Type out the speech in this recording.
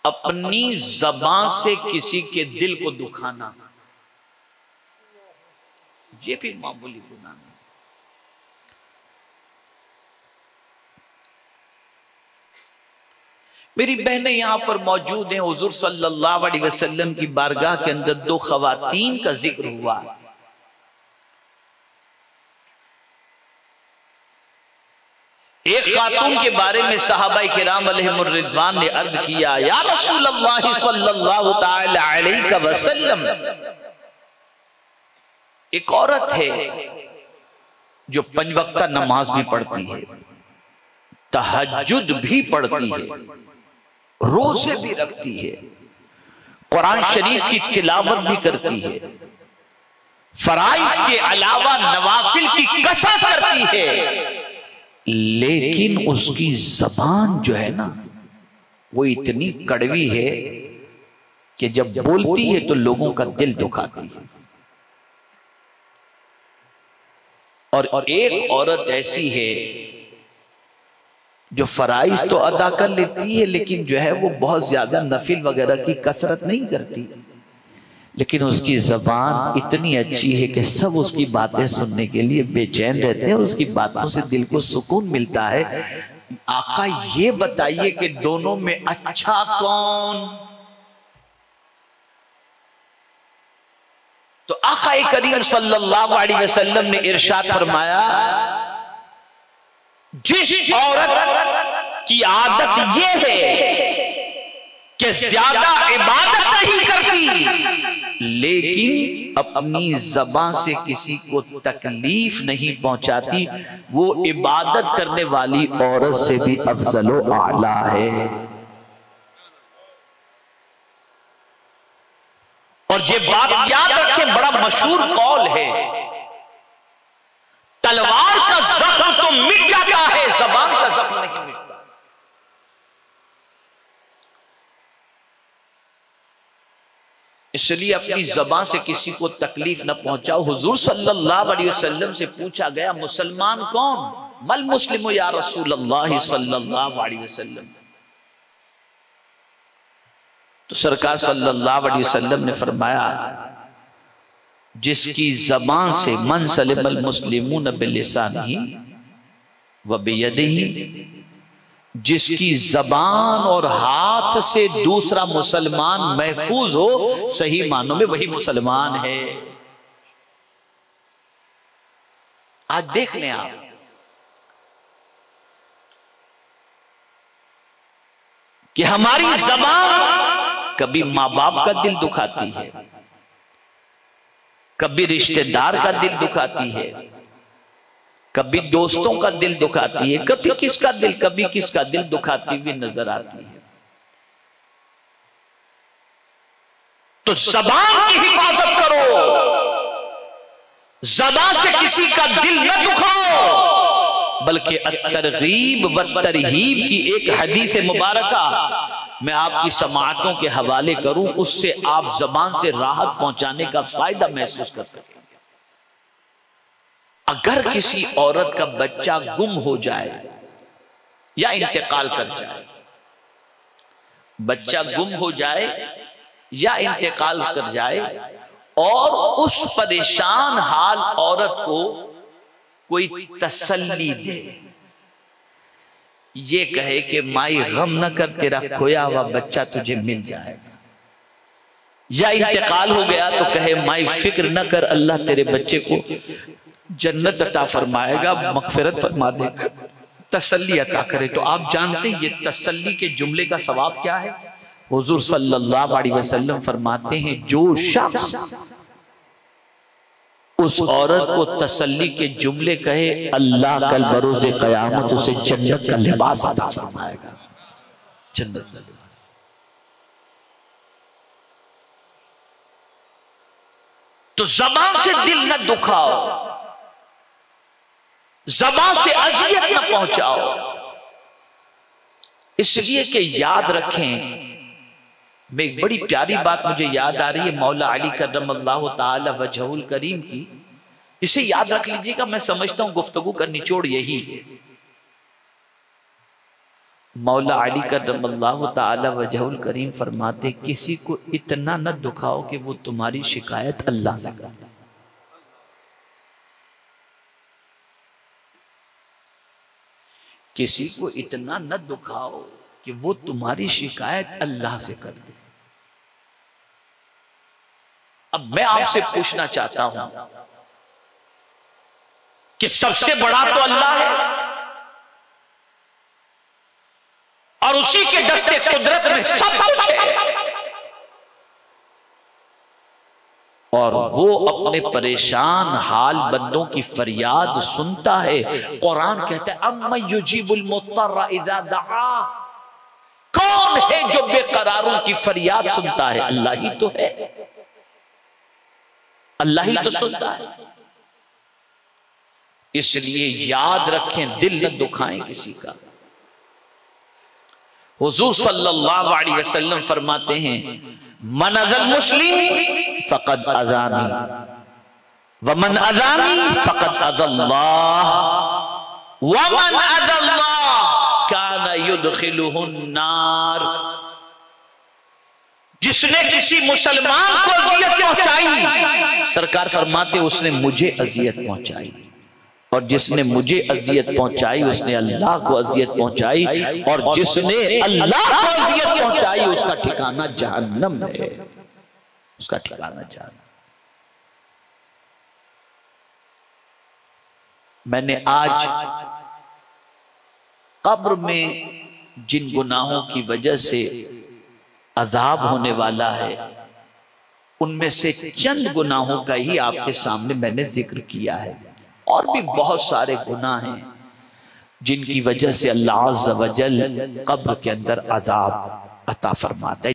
अपनी ज़बान से किसी के दिल को दुखाना, ये भी मामूली गुनाह नहीं। मेरी बहनें यहां पर मौजूद हैं। हुजूर सल्लल्लाहु अलैहि वसल्लम की बारगाह के अंदर दो खवातीन का जिक्र हुआ। एक खातून के बारे में सहाबाए किराम अलैहिमुर रिदवान ने अर्ज किया, या रसूलल्लाह सल्लल्लाहु तआला अलैहि वसल्लम, एक औरत है जो 5 वक्त नमाज भी पढ़ती है, तहज्जुद भी पढ़ती है, रोजे भी रखती है, कुरान शरीफ की तिलावत भी करती है, फराइज के अलावा नवाफिल की कसरत करती है, लेकिन उसकी जबान जो है ना वो इतनी कड़वी है कि जब बोलती है तो लोगों का दिल दुखाती है। और एक औरत ऐसी है जो फराइज तो अदा कर लेती है, लेकिन जो है वो बहुत ज्यादा नफिल वगैरह की कसरत नहीं करती, लेकिन उसकी जबान इतनी अच्छी है कि सब उसकी बातें सुनने के लिए बेचैन रहते हैं और उसकी बातों से दिल को सुकून मिलता है। आका ये बताइए कि दोनों में अच्छा कौन? तो आका करीम सल्लल्लाहु अलैहि वसल्लम ने इरशाद फरमाया, जिस औरत की आदत ये है कि ज्यादा इबादत नहीं करती, लेकिन अपनी ज़बान से किसी को तकलीफ नहीं पहुंचाती, वो इबादत करने वाली औरत से भी अफजलो आला है। और ये बात याद रखें, बड़ा मशहूर कौल है, तलवार का जख्म तो मिट जाता है, ज़बान का जख्म नहीं मिटता। इसलिए अपनी ज़बान से किसी को तकलीफ न पहुंचाओ। हुजूर सल्लल्लाहु अलैहि वसल्लम से पूछा गया, मुसलमान कौन? मल मुस्लिम या रसूलल्लाह सल्लल्लाहु अलैहि वसल्लम। तो सरकार सल्लल्लाहु अलैहि वसल्लम ने फरमाया, जिसकी ज़बान से मन सलिमल मुस्लिमून बिलिसानिही व बियदिही, जिसकी जबान और हाथ से दूसरा मुसलमान महफूज हो, सही मानों में वही मुसलमान है। आज देख लें आप, कि हमारी जबान कभी मां बाप का दिल दुखाती है, कभी रिश्तेदार का दिल दुखाती है, कभी दोस्तों का दिल दुखाती है, कभी किसका दिल दुखाती हुई नजर आती है। तो जबान की हिफाजत करो, ज़बान से किसी का दिल न दुखाओ, बल्कि तरगीब व तरहीब की एक हदीस मुबारका मैं आपकी समाअतों के हवाले करूं, उससे आप जबान से राहत पहुंचाने का फायदा महसूस कर सकें। अगर किसी औरत का बच्चा गुम हो जाए या इंतकाल कर जाए, बच्चा गुम हो जाए या इंतकाल कर जाए, और उस परेशान हाल औरत को कोई तसल्ली दे, ये कहे कि माई गम न कर, तेरा खोया हुआ बच्चा तुझे मिल जाएगा, या इंतकाल हो गया तो कहे माई फिक्र न कर, अल्लाह तेरे बच्चे को जन्नत अता फरमाएगा, मगफिरत फरमा देगा, तसल्ली अता करे। तो आप जानते हैं ये तसल्ली के जुमले का सवाब क्या है? हुजूर सल्लल्लाहु अलैहि वसल्लम फरमाते हैं, जो शख्स उस औरत को तसल्ली के जुमले कहे, अल्लाह कल बरोज़े क़यामत उसे जन्नत का लिबास अता फरमाएगा, जन्नत का लिबास। तो ज़बान से दिल न दुखाओ, ज़बान से अज़ियत न पहुंचाओ, इसलिए कि याद रखें, में एक बड़ी प्यारी बात मुझे याद आ रही है मौला अली करमल्लाहु ताला वजहुल करीम की, इसे याद रख लीजिएगा। मैं समझता हूं गुफ्तगू का निचोड़ यही है, मौला अली करमल्लाहु ताला वजहुल करीम फरमाते, किसी को इतना न दुखाओ कि वो तुम्हारी शिकायत अल्लाह से करे। किसी को इतना न दुखाओ कि वो तुम्हारी शिकायत अल्लाह से कर दे। अब मैं आपसे पूछना चाहता हूं कि सबसे बड़ा तो अल्लाह है और उसी के दस्ते कुदरत में सब कुछ है, और वो अपने परेशान हाल बंदों की फरियाद सुनता है। कुरान कहता है अम्मा युजीबुल मुत्तर्रा इज़ा दआ, कौन है जो बेकरारों की फरियाद सुनता है? अल्लाह ही तो है, अल्लाह ही तो सुनता है। इसलिए याद रखें, दिल न दुखाएं किसी का। हुजूर सल्लल्लाहु अलैहि वसल्लम फरमाते हैं, मन अज़ल मुस्लिम फ़क़द अज़ानी व मन अज़ानी फ़क़द अज़ल्लाह व मन अज़ल्लाह काना युदखिलुहुन नार। जिसने किसी मुसलमान को अज़ियत पहुंचाई, सरकार फरमाते उसने मुझे अज़ियत पहुंचाई, और जिसने मुझे अज़ियत पहुंचाई उसने अल्लाह को अज़ियत पहुंचाई, और जिसने अल्लाह को अज़ियत पहुंचाई उसका ठिकाना जहन्नम है, उसका ठिकाना जहन्नम। मैंने आज कब्र में जिन गुनाहों की वजह से अज़ाब होने वाला है, उनमें से चंद गुनाहों का ही आपके सामने मैंने जिक्र किया है। और भी बहुत सारे गुनाह हैं जिनकी वजह से अल्लाह अज़्ज़ व जल कब्र के अंदर अज़ाब अता फरमाता है।